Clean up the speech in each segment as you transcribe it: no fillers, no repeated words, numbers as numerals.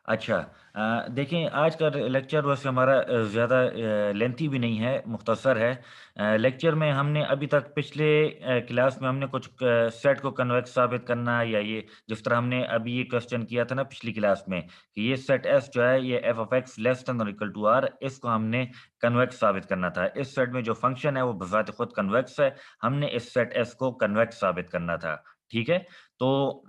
अच्छा। देखिए आज का लेक्चर वैसे हमारा ज़्यादा लेंथी भी नहीं है, मुख्तसर है। लेक्चर में हमने अभी तक पिछले क्लास में हमने कुछ सेट को कन्वेक्स साबित करना या ये जिस तरह हमने अभी ये क्वेश्चन किया था ना पिछली क्लास में कि ये सेट एस जो है ये F of x less than और इक्वल टू आर, इसको हमने कन्वेक्स साबित करना था। इस सेट में जो फंक्शन है वो बज़ात खुद कन्वेक्स है, हमने इस सेट एस को कन्वेक्स साबित करना था। ठीक है? तो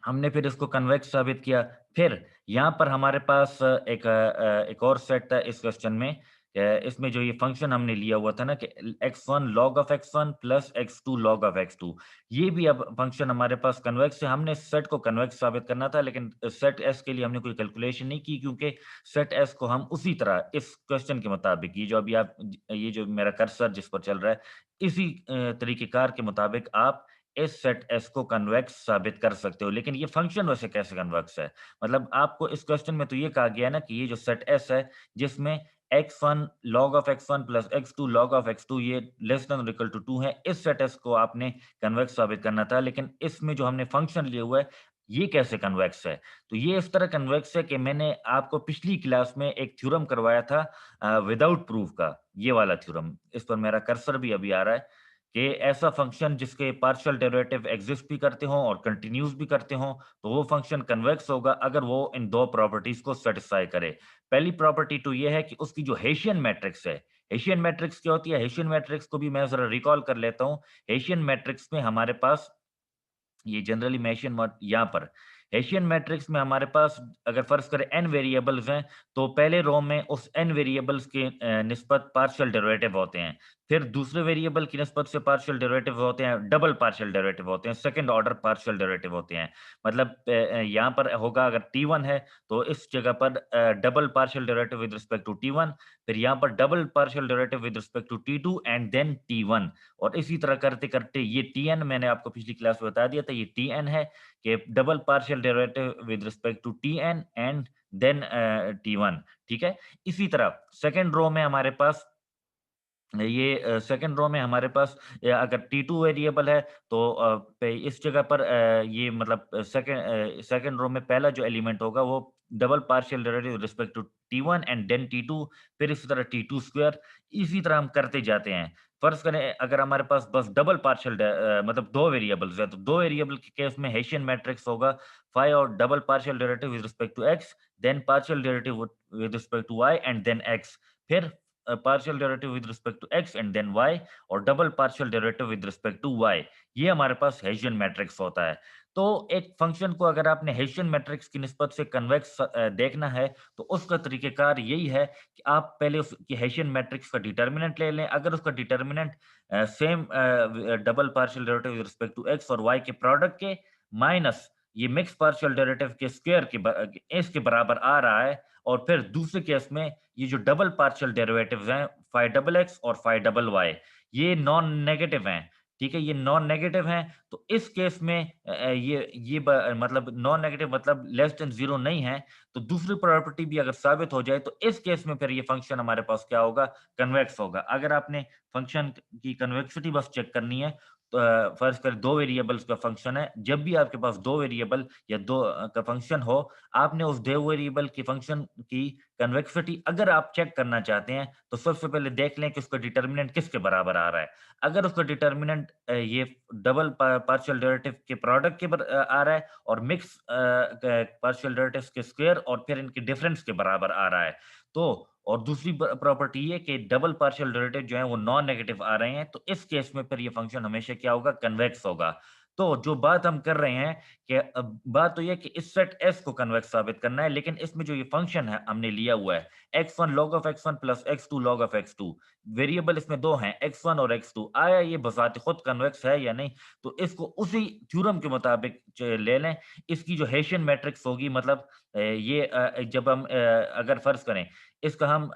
हमने फिर इसको कन्वेक्स साबित किया। फिर यहाँ पर हमारे पास एक और सेट था इस क्वेश्चन में। इसमें जो ये फंक्शन हमने लिया हुआ था ना कि x1 log of x1 plus x2 log of x2, ये भी अब फंक्शन हमारे पास कन्वेक्स है। हमने सेट को कन्वेक्स साबित करना था, लेकिन सेट एस के लिए हमने कोई कैलकुलेशन नहीं की, क्योंकि सेट एस को हम उसी तरह इस क्वेश्चन के मुताबिक, ये जो अभी आप ये जो मेरा कर्सर जिस पर चल रहा है, इसी तरीक़ेकार के मुताबिक आप इस सेट एस को कन्वेक्स साबित कर सकते हो। लेकिन ये फंक्शन वैसे कैसे कन्वेक्स है? मतलब आपको इस क्वेश्चन में तो ये कहा गया है ना कि ये जो सेट एस है, जिसमें x1 log of x1 plus x2 log of x2 ये लेस देन और इक्वल टू 2 है, इस सेट एस को आपने कन्वेक्स साबित करना था। लेकिन इसमें जो हमने फंक्शन लिया हुआ है, ये कैसे कन्वेक्स है? तो ये इस तरह कन्वेक्स है कि मैंने आपको पिछली क्लास में एक थ्योरम करवाया था विदाउट प्रूफ का, ये वाला थ्योरम। इस पर मेरा कर्सर भी अभी आ रहा है कि ऐसा फंक्शन जिसके पार्शियल डेरिवेटिव एग्जिस्ट भी करते हों और कंटीन्यूअस भी करते हों, तो वो फंक्शन कन्वेक्स होगा अगर वो इन 2 प्रॉपर्टीज को सैटिस्फाई करे। पहली प्रॉपर्टी तो ये है कि उसकी जो हेसियन मैट्रिक्स है, हेसियन मैट्रिक्स क्या होती है? हेसियन मैट्रिक्स को भी मैं ज़रा रिकॉल कर लेता हूँ। हेसियन मैट्रिक्स में हमारे पास ये जनरली हेसियन मॉड यहाँ पर हेसियन मैट्रिक्स में हमारे पास अगर फर्ज करें n वेरिएबल्स हैं, तो पहले रो में उस n वेरिएबल्स के निस्बत पार्शियल डेरिवेटिव होते हैं। फिर दूसरे वेरिएबल की निस्बत से पार्शियल डेरिवेटिव होते हैं, डबल पार्शियल डेरिवेटिव होते हैं, सेकंड ऑर्डर पार्शियल डेरिवेटिव होते हैं। मतलब यहाँ पर होगा अगर t1 है, तो इस जगह पर double partial derivative with respect to t1, फिर यहाँ पर double partial derivative with respect to t2 and then t1, और इसी तरह करते-करते ये tn मैंने आपको पिछली क्लास में बता दिया था, ये tn है कि double partial derivative with respect to tn and then t1, ठीक है? इसी तरह सेकंड रो में हमारे पास ये सेकंड रो में हमारे पास अगर T2 वेरिएबल है, तो पे इस जगह पर ये मतलब सेकंड रो में पहला जो एलिमेंट होगा वो double partial derivative with respect to T1 and then T2, फिर इसी तरह T2 स्क्वायर, इसी तरह हम करते जाते हैं। फर्ज़ करें अगर हमारे पास बस डबल पार्शियल मतलब 2 वेरिएबल्स हैं, तो 2 वेरिएबल के केस में हेसियन मैट्रिक्स होगा फाइ और double partial derivative with respect to x, then partial derivative with respect to y and then x, फिर partial derivative with respect to x and then y, और double partial derivative with respect to y। ये हमारे पास hessian matrix होता है। तो एक function को अगर आपने हेसियन मैट्रिक्स की निस्बत से कन्वेक्स देखना है, तो उसका तरीक़ेकार यही है कि आप पहले उसकी हेसियन मैट्रिक्स का डिटर्मिनेंट ले लें। अगर उसका determinant same double partial derivative with respect to x और y के प्रोडक्ट के माइनस ये मिक्स पार्शियल डेरिवेटिव के स्क्वायर इसके बराबर आ रहा है, और फिर दूसरे केस में ये जो डबल पार्शियल डेरिवेटिव्स हैं, फाइ डबल एक्स और फाइ डबल वाई, ये नॉन नेगेटिव हैं, ठीक है? ये नॉन नेगेटिव हैं, तो इस केस में मतलब नॉन नेगेटिव मतलब लेस देन 0 नहीं है, तो दूसरी प्रॉपर्टी भी अगर साबित हो जाए, तो इस केस में फिर ये फंक्शन हमारे पास क्या होगा? कन्वेक्स होगा। अगर आपने फंक्शन की कन्वेक्सिटी बस चेक करनी है, तो फर्ज़ करें 2 वेरिएबल्स का फंक्शन है, जब भी आपके पास 2 वेरिएबल या 2 का फंक्शन हो, आपने उस 2 वेरिएबल की फंक्शन की कन्वेक्सिटी अगर आप चेक करना चाहते हैं, तो सबसे पहले देख लें कि उसका डिटर्मिनेंट किसके बराबर आ रहा है। अगर उसका डिटर्मिनेंट ये डबल पार्शियल डेरिवेटिव के प्रोडक्ट आ रहा है और मिक्स पार्शियल डेरिवेटिव्स के स्क्वायर और फिर इनके डिफरेंस के बराबर आ रहा है, तो और दूसरी प्रॉपर्टी ये कि डबल पार्शियल डेरिवेटिव जो है वो नॉन नेगेटिव आ रहे हैं, तो इस केस में फिर ये फंक्शन हमेशा क्या होगा? कन्वेक्स होगा। तो जो बात हम कर रहे हैं कि बात तो ये है कि इस सेट S को कन्वेक्स साबित करना है, लेकिन इसमें जो ये फंक्शन है हमने लिया हुआ है, x1 log of x1 plus x2 log of x2, variable इसमें 2 हैं, x1 और x2, आया ये बज़ात खुद कन्वेक्स है या नहीं? तो इसको उसी थ्योरम के मुताबिक ले लें। इसकी जो हेसियन मैट्रिक्स होगी, मतलब जब हम अगर फर्ज करें इसका हम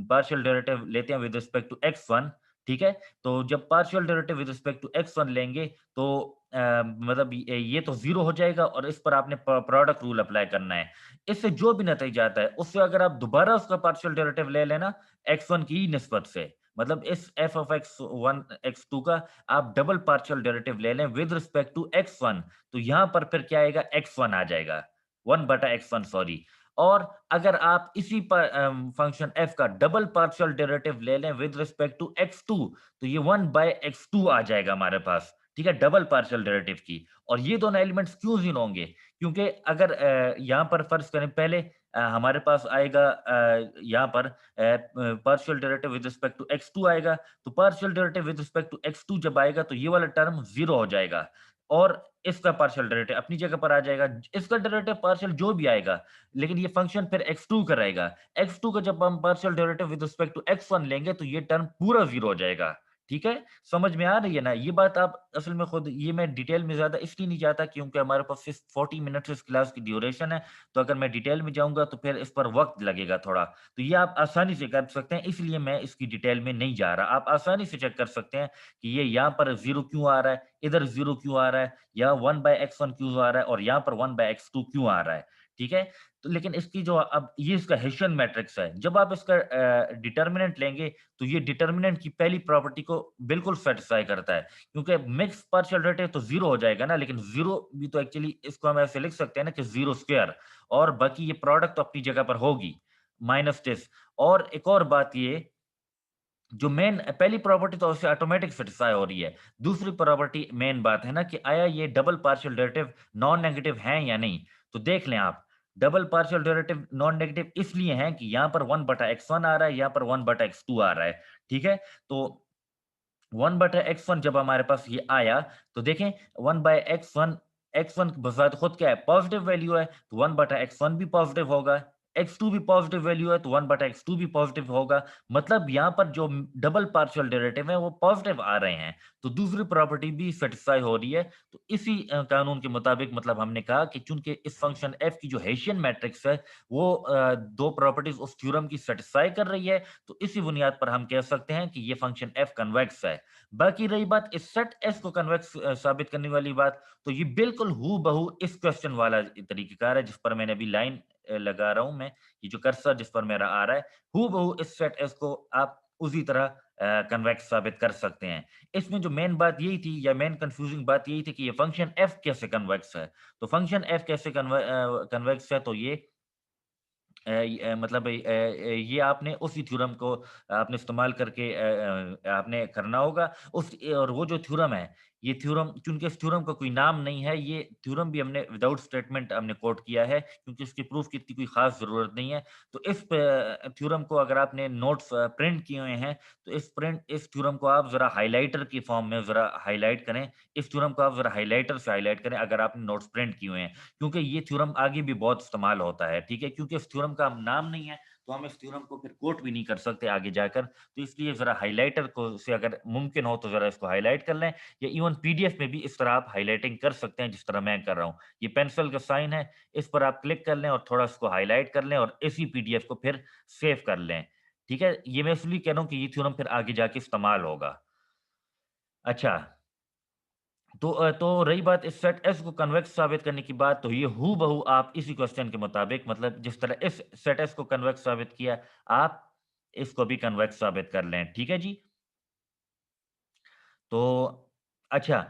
पार्शियल डेरिवेटिव लेते हैं विद रिस्पेक्ट टू x1, ठीक है? तो जब partial derivative with respect to x1 लेंगे, तो मतलब ये तो 0 हो जाएगा और इस पर आपने प्रोडक्ट रूल अप्लाई करना है। इससे जो भी नतीजा आता है, उससे अगर आप दोबारा उसका पार्शियल डेरिवेटिव ले लेना x1 की ही निस्बत से, मतलब इस f ऑफ x1 x2 का आप डबल पार्शियल डेरिवेटिव ले लें विद रिस्पेक्ट टू x1, तो यहाँ पर फिर क्या आएगा? x1 आ जाएगा। 1/x1 sorry. और अगर आप इसी पर फंक्शन f का डबल पार्शियल डेरिवेटिव ले लें विद रिस्पेक्ट टू x2, तो ये 1/x2 आ जाएगा हमारे पास, ठीक है? डबल पार्शियल डेरिवेटिव की। और ये दोनों एलिमेंट्स क्यों 0 होंगे? क्योंकि अगर यहाँ पर फर्ज़ करें पहले हमारे पास आएगा यहाँ पर partial derivative with respect to x2 आएगा, तो partial derivative with respect to x2 जब आएगा तो ये वाला टर्म 0 हो जाएगा और इसका पार्शियल डेरिवेटिव अपनी जगह पर आ जाएगा। इसका डेरिवेटिव पार्शियल जो भी आएगा, लेकिन ये फंक्शन फिर x2 का रहेगा। x2 का जब हम partial derivative with respect to x1 लेंगे तो ये टर्म पूरा 0 हो जाएगा। ठीक है? समझ में आ रही है ना? ये बात आप असल में खुद ये मैं डिटेल में ज़्यादा इसलिए नहीं जाता क्योंकि हमारे पास सिर्फ 40 मिनट्स इस क्लास की ड्यूरेशन है, तो अगर मैं डिटेल में जाऊँगा तो फिर इस पर वक़्त लगेगा थोड़ा। तो ये आप आसानी से कर सकते हैं, इसलिए मैं इसकी डिटेल में नहीं जा रहा। आप आसानी से चेक कर सकते हैं कि ये यहाँ पर 0 क्यों आ रहा है, इधर 0 क्यों आ रहा है, यहाँ 1/x1 क्यों आ रहा है और यहाँ पर 1/x2 क्यों आ रहा है। ठीक है? तो लेकिन इसकी जो अब ये इसका हेसियन मैट्रिक्स है। जब आप इसका डिटर्मिनेंट लेंगे तो ये डिटर्मिनेंट की पहली प्रॉपर्टी को बिल्कुल सैटिस्फाई करता है। क्योंकि मिक्स पार्शियल डेरिवेटिव तो 0 हो जाएगा ना, लेकिन 0 भी तो एक्चुअली इसको हम ऐसे लिख सकते हैं ना कि 0 स्क्वायर और बाकी ये प्रोडक्ट तो अपनी जगह पर होगी, माइनस दिस। और एक और बात ये जो मेन पहली प्रॉपर्टी तो उससे ऑटोमेटिक सैटिस्फाई हो रही है। दूसरी प्रॉपर्टी मेन बात है ना कि आया ये double partial derivative non negative हैं या नहीं? तो देख लें आप, double partial derivative non negative इसलिए हैं कि यहाँ पर 1/x1 आ रहा है, यहाँ पर 1/x2 आ रहा है। ठीक है? तो 1/x1 जब हमारे पास ये आया, तो देखें 1/x1 x1 बज़ात खुद क्या है? पॉज़िटिव वैल्यू है, तो 1/x1 भी पॉज़िटिव होगा, x2 भी पॉज़िटिव वैल्यू है, तो 1/x2 भी पॉज़िटिव होगा। मतलब यहाँ पर जो डबल पार्शियल डेरिवेटिव है, वो पॉज़िटिव आ रहे हैं। तो दूसरी प्रॉपर्टी भी सैटिस्फाई हो रही है। तो इसी कानून के मुताबिक मतलब हमने कहा कि चूँकि इस फ़ंक्शन f की जो हेसियन मैट्रिक्स है, वो 2 प्रॉपर्टीज़ उस थ्योरम की सैटिस्फाई कर रही है, तो इसी बुनियाद पर हम कह सकते हैं कि ये फ़ंक्शन f कन्वेक्स है। बाकी रही बात इस सेट एस को कन्वेक्स साबित करने वाली बात, तो ये बिल्कुल हूबहू इस क्वेश्चन वाला तरीक़ेकार है जिस पर मैंने अभी लाइन लगा रहा हूँ मैं, ये जो कर्सर जिस पर मेरा आ रहा है, हूबहू इस सेट एस को आप उसी तरह कन्वेक्स साबित कर सकते हैं। इसमें जो मेन बात यही थी या मेन कन्फ्यूजिंग बात यही थी कि ये फंक्शन एफ कैसे कन्वेक्स है? तो फंक्शन एफ कैसे कन्वेक्स है तो ये मतलब ये आपने उसी थ्योरम को आपने इस्तेमाल करके आपने करना होगा। उस और वो जो थ्योरम है, ये थ्योरम चूँकि इस थ्योरम का कोई नाम नहीं है, ये थ्योरम भी हमने विदाउट स्टेटमेंट हमने कोट किया है, क्योंकि इसकी प्रूफ की इतनी कोई ख़ास ज़रूरत नहीं है। तो इस थ्योरम को अगर आपने नोट्स प्रिंट किए हुए हैं, तो इस थ्योरम को आप ज़रा हाइलाइटर की फ़ॉर्म में ज़रा हाइलाइट करें। इस थ्योरम को आप ज़रा हाइलाइटर से हाइलाइट करें अगर आपने नोट्स प्रिंट किए हुए हैं। क्योंकि ये थ्योरम आगे भी बहुत इस्तेमाल होता है, ठीक है? क्योंकि इस थ्योरम का नाम नहीं है, तो हम इस थ्योरम को फिर कोट भी नहीं कर सकते आगे जाकर। तो इसलिए ज़रा हाइलाइटर को से अगर मुमकिन हो तो ज़रा इसको हाइलाइट कर लें या इवन पीडीएफ में भी इस तरह आप हाइलाइटिंग कर सकते हैं जिस तरह मैं कर रहा हूँ। ये पेंसिल का साइन है, इस पर आप क्लिक कर लें और थोड़ा इसको हाइलाइट कर लें और इसी पीडीएफ को फिर सेव कर लें। ठीक है? ये मैं इसलिए कह रहा हूँ कि ये थ्योरम फिर आगे जाके इस्तेमाल होगा। अच्छा, तो रही बात इस सेट एस को कन्वेक्स साबित करने की बात, तो ये हूबहू आप इसी क्वेश्चन के मुताबिक मतलब जिस तरह इस सेट एस को कन्वेक्स साबित किया, आप इसको भी कन्वेक्स साबित कर लें। ठीक है जी? तो अच्छा,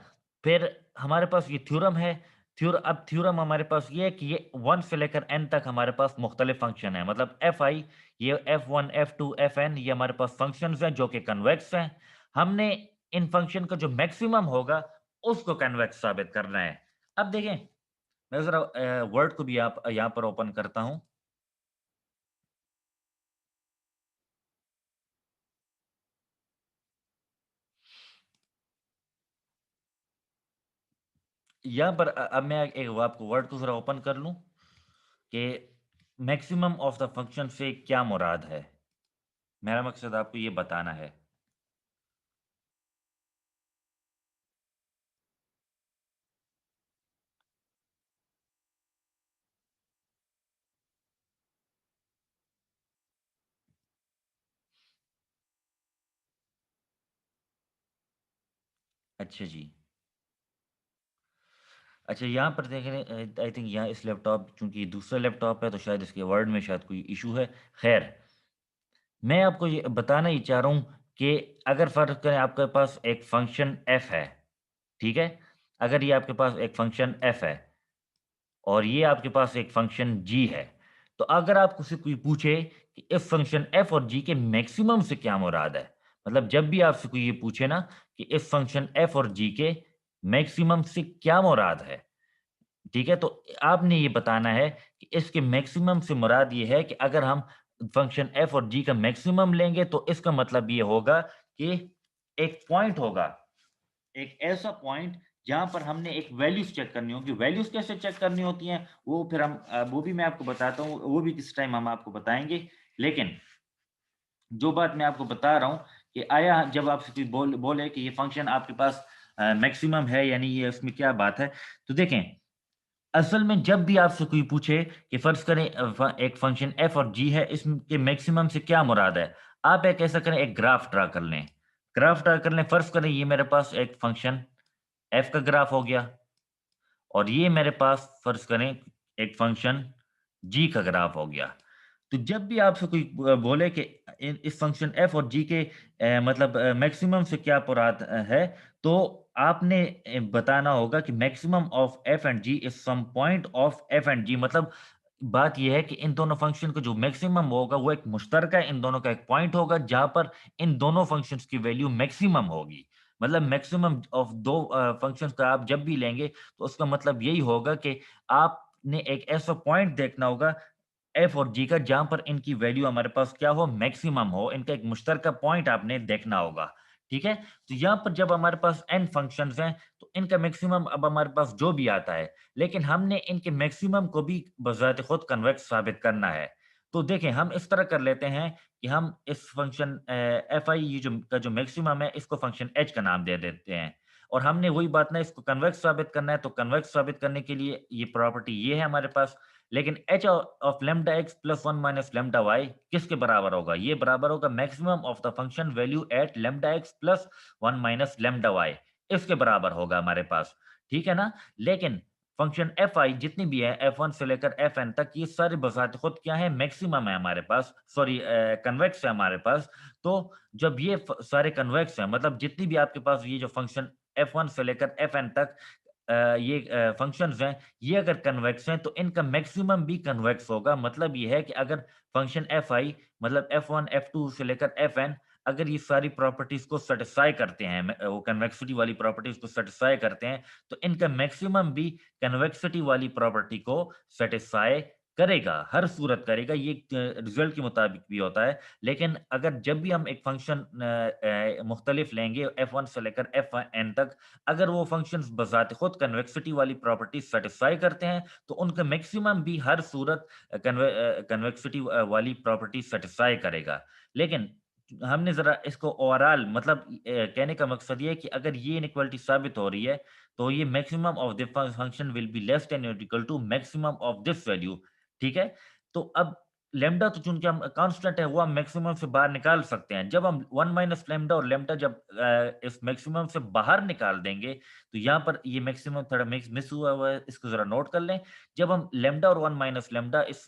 फिर हमारे पास ये थ्योरम है। अब थ्योरम हमारे पास ये है कि ये 1 से लेकर n तक हमारे पास मुख्तलिफ फंक्शन हैं। मतलब fi ये f1, f2, fn ये हमारे पास फंक्शंस हैं जो कि कन्वेक्स हैं। हमने इन फंक्शन का जो मैक्सिमम होगा, उसको कन्वेक्स साबित करना है। अब देखें, मैं ज़रा वर्ड को भी आप यहाँ पर ओपन करता हूँ। यहाँ पर अब मैं एक आपको वर्ड को ज़रा ओपन कर लूँ कि मैक्सिमम ऑफ द फंक्शन से क्या मुराद है? मेरा मकसद आपको ये बताना है। अच्छा जी। अच्छा यहाँ पर देख रहे हैं आई थिंक यहाँ इस लैपटॉप चूँकि दूसरा लैपटॉप है तो शायद इसके वर्ड में शायद कोई इश्यू है। ख़ैर, मैं आपको ये बताना ही चाह रहा हूँ कि अगर फ़र्ज़ करें आपके पास एक फ़ंक्शन f है, ठीक है? अगर ये आपके पास एक फ़ंक्शन f है और ये आपके पास एक फंक्शन g है। तो अगर आपको से कोई पूछे कि इस फंक्शन f और g के मैक्सिमम से क्या मुराद है, मतलब जब भी आपसे कोई ये पूछे ना कि इस फंक्शन f और g के मैक्सिमम से क्या मुराद है, ठीक है? तो आपने ये बताना है कि इसके मैक्सिमम से मुराद ये है कि अगर हम फंक्शन f और g का मैक्सिमम लेंगे तो इसका मतलब ये होगा कि एक पॉइंट होगा, एक ऐसा पॉइंट जहां पर हमने एक वैल्यूज चेक करनी होगी। वैल्यूज कैसे चेक करनी होती हैं वो फिर हम वो भी मैं आपको बताता हूँ, वो भी किस टाइम हम आपको बताएंगे। लेकिन जो बात मैं आपको बता रहा हूँ कि आया जब आपसे कोई बोले कि ये फंक्शन आपके पास मैक्सिमम है यानी ये इसमें क्या बात है, तो देखें असल में जब भी आपसे कोई पूछे कि फर्ज करें एक फंक्शन f और g है, इसके मैक्सिमम से क्या मुराद है, आप एक ऐसा करें, एक ग्राफ ड्रा कर लें। ग्राफ ड्रा कर लें, फर्ज करें ये मेरे पास एक फंक्शन f का ग्राफ हो गया और ये मेरे पास फर्ज करें एक फंक्शन g का ग्राफ हो गया। तो जब भी आपसे कोई बोले कि इस फंक्शन f और g के मतलब मैक्सिमम से क्या मुराद है, तो आपने बताना होगा कि maximum of f and g is some point of f and g। मतलब बात ये है कि इन दोनों फंक्शन का जो मैक्सिमम होगा वो एक मुश्तरका इन दोनों का एक पॉइंट होगा जहां पर इन दोनों फंक्शंस की वैल्यू मैक्सिमम होगी। मतलब मैक्सिमम ऑफ दो फंक्शंस का आप जब भी लेंगे तो उसका मतलब यही होगा कि आपने एक ऐसा पॉइंट देखना होगा एफ और जी का जहां पर इनकी वैल्यू हमारे पास क्या हो, मैक्सिमम हो। इनका एक मुश्तरका पॉइंट आपने देखना होगा, ठीक है? तो यहाँ पर जब हमारे पास n फंक्शंस हैं तो इनका मैक्सिमम अब हमारे पास जो भी आता है, लेकिन हमने इनके मैक्सिमम को भी बजाते खुद कन्वेक्स साबित करना है। तो देखें हम इस तरह कर लेते हैं कि हम इस फंक्शन एफ आई ये जो का जो मैक्सिमम है इसको फंक्शन एच का नाम दे देते हैं और हमने वही बात ना इसको कन्वेक्स साबित करना है। तो कन्वेक्स साबित करने के लिए ये प्रॉपर्टी ये है हमारे पास। लेकिन h of lambda x plus one minus lambda y किसके बराबर होगा? ये बराबर होगा maximum of the function value at lambda x plus one minus lambda y, इसके बराबर होगा हमारे पास, ठीक है ना? लेकिन फंक्शन एफ आई जितनी भी है एफ वन से लेकर एफ एन तक ये सारे बजाते खुद क्या है, मैक्सिमम है हमारे पास, सॉरी कन्वेक्स है हमारे पास। तो जब ये सारे कन्वेक्स हैं, मतलब जितनी भी आपके पास ये जो फंक्शन एफ वन से लेकर एफ एन तक ये फंक्शंस हैं, ये अगर कन्वेक्स हैं तो इनका मैक्सिमम भी कन्वेक्स होगा। मतलब ये है कि अगर फंक्शन एफ आई मतलब एफ वन एफ टू से लेकर एफ एन अगर ये सारी प्रॉपर्टीज को सेटिस्फाई करते हैं, वो कन्वेक्सिटी वाली प्रॉपर्टीज को सेटिस्फाई करते हैं, तो इनका मैक्सिमम भी कन्वेक्सिटी वाली प्रॉपर्टी को सेटिस्फाई करेगा, हर सूरत करेगा। ये रिजल्ट के मुताबिक भी होता है। लेकिन अगर जब भी हम एक फंक्शन मुख्तलिफ लेंगे एफ वन से लेकर एफ एन तक, अगर वो फंक्शंस बज़ात खुद कन्वेक्सिटी वाली प्रॉपर्टी सेटिस्फाई करते हैं, तो उनका मैक्सिमम भी हर सूरत कन्वेक्सिटी वाली प्रॉपर्टी सेटिस्फाई करेगा। लेकिन हमने ज़रा इसको ओवरऑल मतलब कहने का मकसद ये है कि अगर ये इनइक्वालिटी साबित हो रही है, तो ये maximum of the function will be less than और equal to maximum of this value, ठीक है? तो अब लैम्ब्डा तो चूँकि हम कांस्टेंट है, वो हम मैक्सिमम से बाहर निकाल सकते हैं। जब हम 1 माइनस लैम्ब्डा और लैम्ब्डा जब इस मैक्सिमम से बाहर निकाल देंगे, तो यहाँ पर ये मैक्सिमम थोड़ा मिस हुआ हुआ है, इसको ज़रा नोट कर लें। जब हम लैम्ब्डा और 1 माइनस लैम्ब्डा इस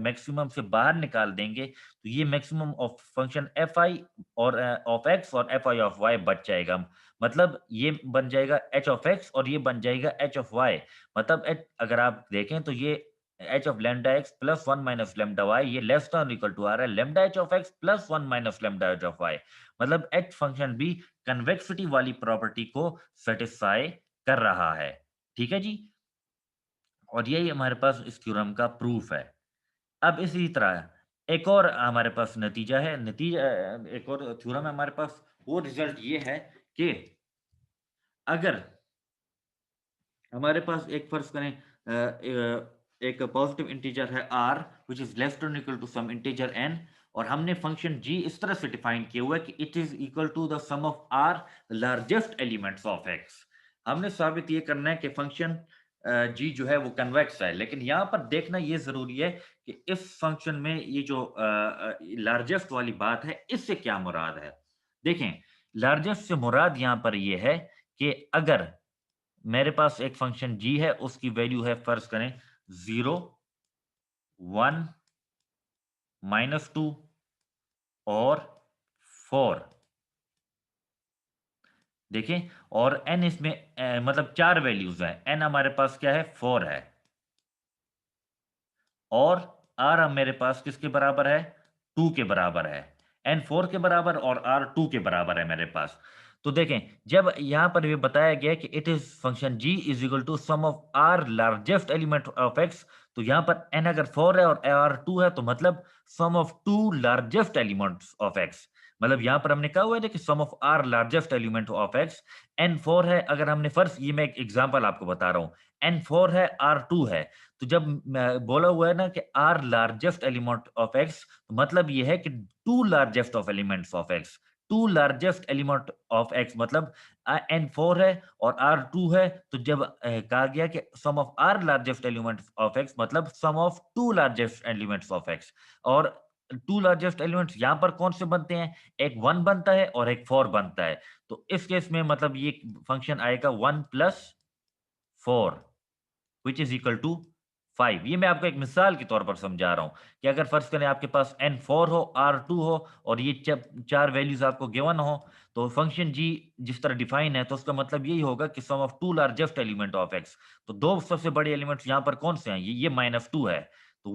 मैक्सिमम से बाहर निकाल देंगे, तो ये maximum of function F I और ऑफ एक्स और एफ आई ऑफ वाई बच जाएगा। मतलब ये बन जाएगा एच ऑफ एक्स और ये बन जाएगा एच ऑफ वाई। मतलब अगर आप देखें तो ये h of lambda x plus one minus lambda y ये लेस देन इक्वल टू आ रहा है lambda h of x plus one minus lambda h of y. मतलब एच फंक्शन भी कन्वेक्सिटी वाली प्रॉपर्टी को सेटिस्फाई कर रहा है, ठीक है जी? और यही हमारे पास इस थ्योरम का प्रूफ है। अब इसी तरह एक और हमारे पास नतीजा है, एक और थ्योरम है हमारे पास। वो रिजल्ट ये है कि अगर हमारे पास एक फर्ज करें एक पॉजिटिव इंटीजर है r which is less than equal to some integer n और हमने फंक्शन g इस तरह से डिफाइन किया हुआ है कि it is equal to the sum of r largest elements of x। हमने साबित ये करना है कि फंक्शन g जो है वो कन्वेक्स है। लेकिन यहाँ पर देखना ये जरूरी है कि इस फंक्शन में ये जो लार्जेस्ट वाली बात है इससे क्या मुराद है। देखें लार्जेस्ट से मुराद यहाँ पर ये है कि अगर मेरे पास एक फंक्शन g है उसकी वैल्यू है फर्ज करें 0 1 -2 और 4। देखें और n इसमें मतलब 4 वैल्यूज़ हैं। n हमारे पास क्या है 4 है और r अब मेरे पास किसके बराबर है? 2 के बराबर है। n 4 के बराबर और r 2 के बराबर है मेरे पास। तो देखें, जब यहाँ पर ये बताया गया है कि it is function g is equal to sum of r largest element of x, तो यहाँ पर n अगर 4 है और r 2 है, तो मतलब sum of 2 largest elements of x। मतलब यहाँ पर हमने कहा हुआ है ना कि sum of r largest element of x, n 4 है, अगर हमने फर्स्ट, ये मैं एक एग्जांपल आपको बता रहा हूँ, n 4 है, r 2 है, तो जब बोला हुआ है ना कि r largest element of x, तो मतलब ये है कि two largest of elements of x, two largest element of x मतलब एन 4 है और आर 2 है, तो जब कहा गया कि sum of R largest elements of x मतलब sum of two largest elements of X. और टू लार्जेस्ट एलिमेंट्स यहाँ पर कौन से बनते हैं? एक 1 बनता है और एक 4 बनता है। तो इस केस में मतलब ये फंक्शन आएगा 1 plus 4 which is equal to 5। ये मैं आपको एक मिसाल के तौर पर समझा रहा हूँ कि अगर फर्ज करें आपके पास n4 हो, r2 हो और ये चार वैल्यूज आपको गिवन हो, तो फंक्शन g जिस तरह डिफाइन है तो उसका मतलब यही होगा कि sum of two largest element of x। तो दो सबसे बड़े एलिमेंट्स यहाँ पर कौन से हैं? ये -2 है, तो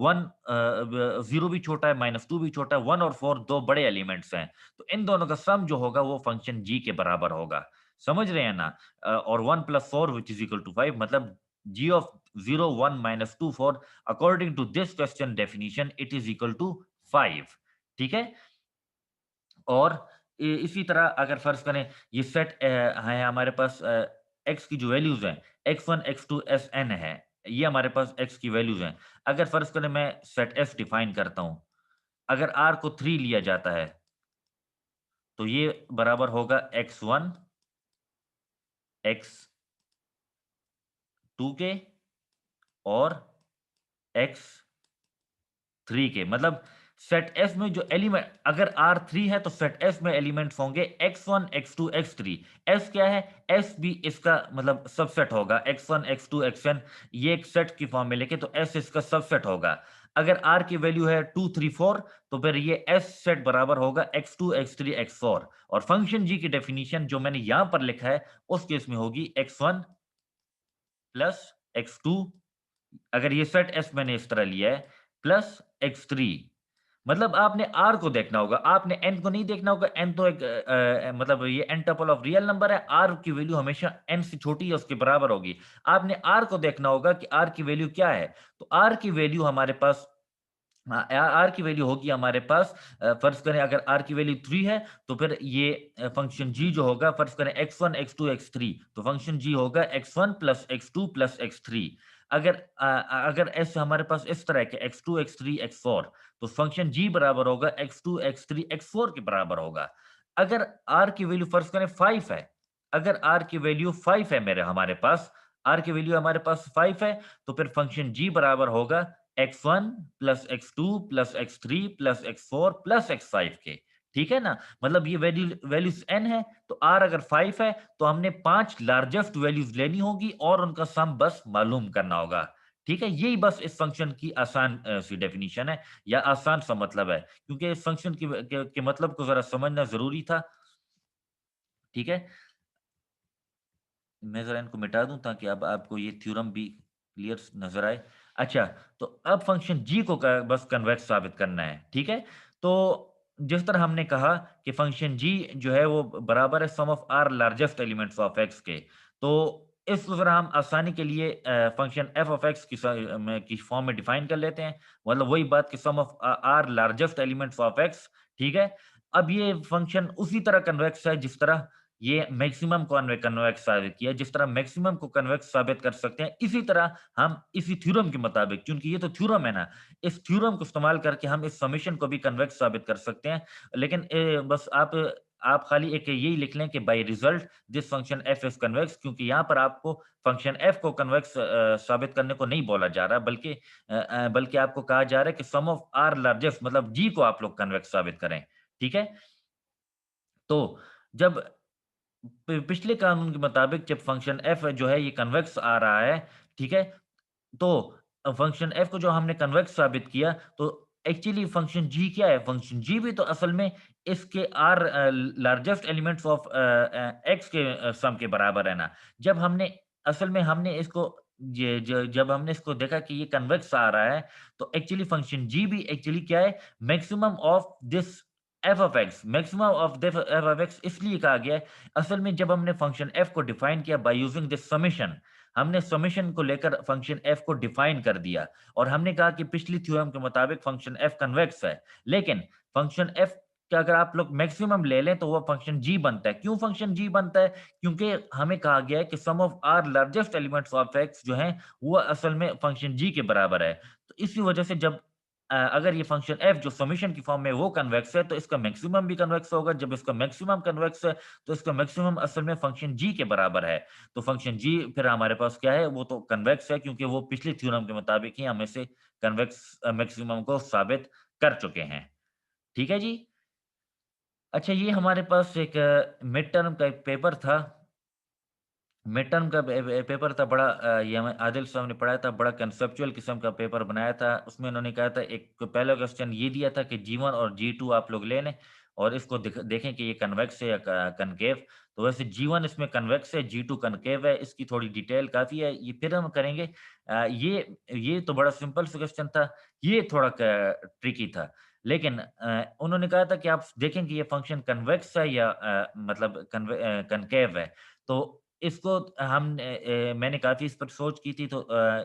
0 भी छोटा है, -2 भी छोटा है, 1 और 4 दो बड़े एलिमेंट्स हैं, तो इन दोनों का सम जो होगा वो फंक्शन g के बराबर होगा। समझ रहे हैं ना? और 1 plus 4 which is equal to 5 मतलब g of 0, 1, minus 2, 4 according to this question definition it is equal to 5। ठीक है? और इसी तरह अगर फर्ज करें ये सेट है हमारे पास, x की जो वैल्यूज हैं x1 x2 sn है, ये हमारे पास x की वैल्यूज हैं। अगर फर्ज करें मैं सेट f डिफाइन करता हूं, अगर r को 3 लिया जाता है तो ये बराबर होगा x1 x2 के और x3 के। मतलब सेट एस में जो एलिमेंट, अगर R3 है तो सेट एस में एलिमेंट्स होंगे x1 x2 x3। एस क्या है? एस भी इसका मतलब सबसेट होगा, x1 x2 xn, ये एक सेट की फॉर्म में लेके तो एस इसका सबसेट होगा। अगर R की वैल्यू है 2 3 4 तो फिर ये एस सेट बराबर होगा x2 x3 x4। और फंक्शन जी की डेफिनेशन जो मैंने यहां पर लिखा है उस केस में होगी x1 प्लस x2, अगर ये सेट एस मैंने इस तरह लिया है, प्लस x3। मतलब आपने R को देखना होगा, आपने N को नहीं देखना होगा। N तो एक मतलब ये n tuple of real number है, R की वैल्यू हमेशा N से छोटी है, उसके बराबर होगी। आपने R को देखना होगा कि R की वैल्यू क्या है, तो R की वैल्यू हमारे पास, R की वैल्यू होगी हमारे पास, फर्ज करें अगर R की वैल्यू 3 है तो फिर ये फंक्शन g जो होगा, फर्ज करें x1 x2 x3, तो फंक्शन g होगा x1 plus x2 plus x3। अगर अगर s हमारे पास इस तरह के x2 x3 x4, तो फंक्शन g बराबर होगा x2 x3 x4 के बराबर होगा। अगर r की वैल्यू फर्ज करें 5 है, अगर r की वैल्यू 5 है मेरे हमारे पास, r की वैल्यू हमारे पास 5 है, तो फिर फंक्शन g बराबर होगा x1 plus x2 plus x3 plus x4 plus x5 के। ठीक है ना? मतलब ये वैल्यूज n है, तो r अगर 5 है तो हमने 5 लार्जेस्ट वैल्यूज लेनी होगी और उनका सम बस मालूम करना होगा। ठीक है? यही बस इस फंक्शन की आसान सी डेफिनेशन है या आसान सा मतलब है, क्योंकि इस फंक्शन के मतलब को जरा समझना जरूरी था। ठीक है? मैं ज़रा इनको मिटा दूँ ताकि अब आपको ये थ्योरम भी क्लियर नज़र आए। अच्छा, तो अब फ़ंक्शन g को क बस कन्वेक्स साबित करना है, ठीक है? तो जिस तरह हमने कहा कि फ़ंक्शन g जो है वो बराबर है sum of r largest elements of x के। तो इस तरह हम आसानी के लिए फ़ंक्शन f ऑफ x की फ़ॉर्म में डिफ़ाइन कर लेते हैं। मतलब वही बात कि sum of r largest elements of x, ठीक है? अब ये फ़ंक्शन उसी तरह कन्वेक्स है जिस तरह ये मैक्सिमम को कन्वेक्स साबित किया। जिस तरह मैक्सिमम को कन्वेक्स साबित कर सकते हैं, इसी तरह हम इसी थ्योरम के मुताबिक, क्योंकि ये तो थ्योरम है ना, इस थ्योरम को इस्तेमाल करके हम इस समेशन को भी कन्वेक्स साबित कर सकते हैं। लेकिन बस आप खाली एक यही लिख लें कि by result this function f is convex, क्योंकि यहाँ पर आपको फंक्शन एफ को कन्वेक्स साबित करने को नहीं बोला जा रहा, बल्कि आपको कहा जा रहा है कि सम ऑफ आर लार्जेस्ट मतलब जी को आप लोग कन्वेक्स साबित करें। ठीक है? तो जब पिछले कानून के मुताबिक जब फंक्शन एफ जो है ये कन्वेक्स आ रहा है, ठीक है? तो फंक्शन एफ को जो हमने कन्वेक्स साबित किया, तो एक्चुअली फंक्शन जी क्या है? फंक्शन जी भी तो असल में इसके r largest elements of x के सम के बराबर है ना। जब हमने असल में हमने इसको ये ज जब हमने इसको देखा कि ये कन्वेक्स आ रहा है, तो एक्चुअली फंक्शन g भी एक्चुअली क्या है, maximum of this f of x, maximum of this f of x इसलिए कहा गया है। असल में जब हमने फंक्शन f को डिफाइन किया बाय यूजिंग दिस समेशन, हमने समेशन को लेकर फंक्शन f को डिफाइन कर दिया और हमने कहा कि पिछली थ्योरम के मुताबिक फंक्शन f कन्वेक्स है। लेकिन फंक्शन f कि अगर आप लोग मैक्सिमम ले लें तो वो फंक्शन g बनता है। क्यों फंक्शन g बनता है? क्योंकि हमें कहा गया है कि sum of R largest elements of x जो हैं, वो असल में फंक्शन g के बराबर है। तो इसी वजह से जब अगर ये फंक्शन f जो समेशन की फॉर्म में वो कन्वेक्स है, तो इसका मैक्सिमम भी कन्वेक्स होगा। जब इसका मैक्सिमम कन्वेक्स है, तो इसका मैक्सिमम असल में फंक्शन g के बराबर है। तो फंक्शन g फिर हमारे पास क्या है? वो तो कन्वेक्स है क्योंकि वो पिछली थ्योरम के मुताबिक ही हम इसे कन्वेक्स मैक्सिमम को साबित कर चुके हैं। ठीक है जी? अच्छा ये हमारे पास एक मिड टर्म का एक पेपर था। मिड टर्म का पेपर था बड़ा ये हमें आदिल साहब ने पढ़ाया था, बड़ा कंसेप्चुअल किस्म का पेपर बनाया था। उसमें उन्होंने कहा था एक पहला क्वेश्चन ये दिया था कि G1 और G2 आप लोग ले लें और इसको देखें कि ये कन्वेक्स है या कनकेव। तो वैसे G1 इसमें कन्वेक्स है, G2 कनकेव है। इसकी थोड़ी डिटेल काफ़ी है, ये फिर हम करेंगे। ये तो बड़ा सिंपल सा क्वेश्चन था, ये थोड़ा ट्रिकी था। लेकिन उन्होंने कहा था कि आप देखें कि ये फंक्शन कन्वेक्स है या मतलब कनकेव है। तो इसको मैंने काफ़ी इस पर सोच की थी तो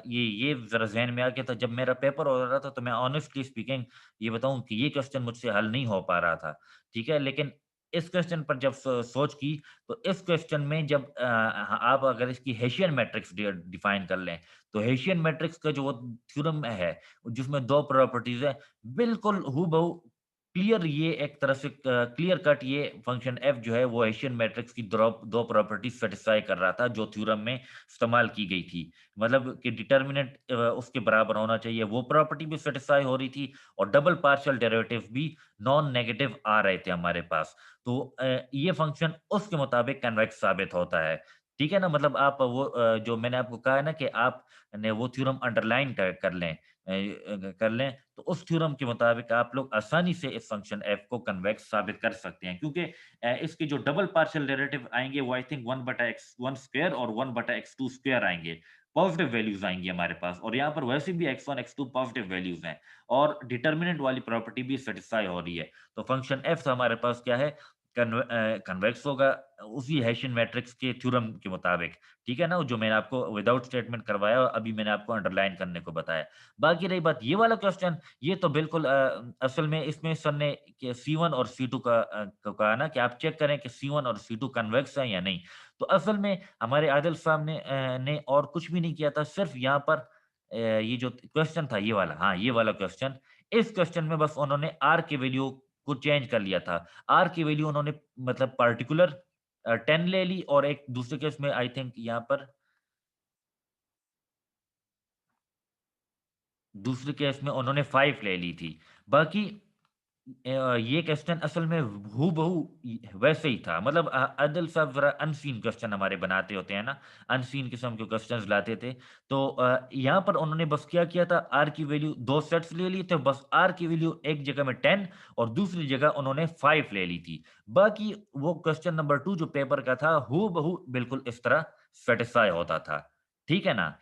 ये ज़रा ज़हन में आ गया था। जब मेरा पेपर हो रहा था तो मैं ऑनेस्टली स्पीकिंग ये बताऊँ कि ये क्वेश्चन मुझसे हल नहीं हो पा रहा था, ठीक है? लेकिन इस क्वेश्चन पर जब सोच की तो इस क्वेश्चन में जब आप अगर इसकी हेसियन मैट्रिक्स डिफाइन कर लें, तो हेसियन मैट्रिक्स का जो वो थ्योरम है, जिसमें 2 प्रॉपर्टीज़ हैं, बिल्कुल हूबहू क्लियर ये एक तरह से क्लियर कट ये फंक्शन f जो है वो हेसियन मैट्रिक्स की दो प्रॉपर्टीज सेटिस्फाई कर रहा था जो थ्योरम में इस्तेमाल की गई थी। मतलब कि डिटर्मिनेंट उसके बराबर होना चाहिए, वो प्रॉपर्टी भी सेटिस्फाई हो रही थी और डबल पार्शियल डेरिवेटिव भी नॉन नेगेटिव आ रहे थे हमारे पास। तो ये फंक्शन उसके मुताबिक कन्वेक्स साबित होता है। ठीक है ना? मतलब आप वो जो मैंने आपको कहा है ना कि आप ने वो थ्योरम अंडरलाइन कर लें कर लें, तो उस थ्योरम के मुताबिक आप लोग आसानी से इस फंक्शन f को कन्वेक्स साबित कर सकते हैं क्योंकि इसके जो डबल पार्शियल डेरिवेटिव आएँगे वो आई थिंक 1/x1 स्क्वायर और 1/x2 स्क्वायर आएँगे। पॉजिटिव वैल्यूज़ आएँगी हमारे पास और यहाँ पर वैसे भी x1, x2 पॉजिटिव वैल्यूज़ हैं और डिटर्मिनेंट वाली प्रॉपर्टी भी सैटिस्फाई हो रही है। तो फंक्शन f हमारे पास क्या है कन्वेक्स होगा उसी हेसियन मैट्रिक्स के थ्योरम के मुताबिक। ठीक है ना? जो मैंने आपको विदाउट स्टेटमेंट करवाया और अभी मैंने आपको अंडरलाइन करने को बताया। बाकी रही बात ये वाला क्वेश्चन, ये तो बिल्कुल असल में इसमें सर ने कि C1 और C2 का कहा ना कि आप चेक करें कि C1 और C2 कन्वेक्स हैं या नहीं। तो असल में हमारे आदिल साहब ने और कुछ भी नहीं किया था, सिर्फ यहाँ पर ये जो क्वेश्चन था ये वाला, हाँ, ये वाला क्वेश्चन, इस क्वेश्चन में बस उन्होंने R की वैल्यू को चेंज कर लिया था। R की वैल्यू उन्होंने मतलब पार्टिकुलर 10 ले ली और एक दूसरे केस में आई थिंक यहाँ पर दूसरे केस में उन्होंने 5 ले ली थी। बाकी ये क्वेश्चन असल में हूबहू वैसे ही था। मतलब आदिल साहब ज़रा अनसीन क्वेश्चन हमारे बनाते होते हैं ना, अनसीन किस्म के क्वेश्चन्स लाते थे। तो यहाँ पर उन्होंने बस क्या किया था, आर की वैल्यू 2 सेट्स ले लिए थे। बस आर की वैल्यू एक जगह में 10 और दूसरी जगह उन्होंने 5 ले ली थी। बाकी वो क्वेश्चन नंबर 2 जो पेपर का था, हूबहू बिल्कुल इस तरह सैटिस्फाई होता था। ठीक है ना?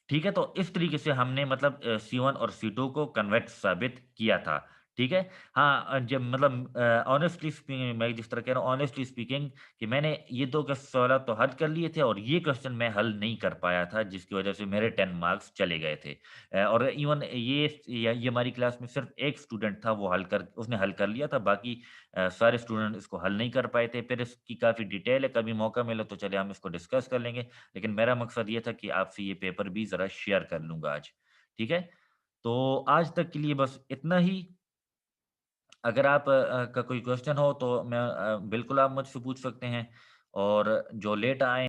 ठीक है, तो इस तरीके से हमने मतलब C1 और C2 को कन्वेक्स साबित किया था, ठीक है? हाँ, जब मतलब ऑनेस्टली स्पीकिंग मैं जिस तरह कह रहा हूँ ऑनेस्टली स्पीकिंग कि मैंने ये 2 सवालात तो हल कर लिए थे और ये क्वेश्चन मैं हल नहीं कर पाया था, जिसकी वजह से मेरे 10 मार्क्स चले गए थे। और इवन ये हमारी क्लास में सिर्फ़ 1 स्टूडेंट था वो उसने हल कर लिया था, बाकी सारे स्टूडेंट इसको हल नहीं कर पाए थे। फिर इसकी काफ़ी डिटेल है, कभी मौका मिला तो चलिए हम इसको डिस्कस कर लेंगे। लेकिन मेरा मकसद ये था कि आपसे ये पेपर भी ज़रा शेयर कर लूँगा आज, ठीक है? तो आज तक के लिए बस इतना ही। अगर आप का कोई क्वेश्चन हो तो बिल्कुल आप मुझसे पूछ सकते हैं और जो लेट आए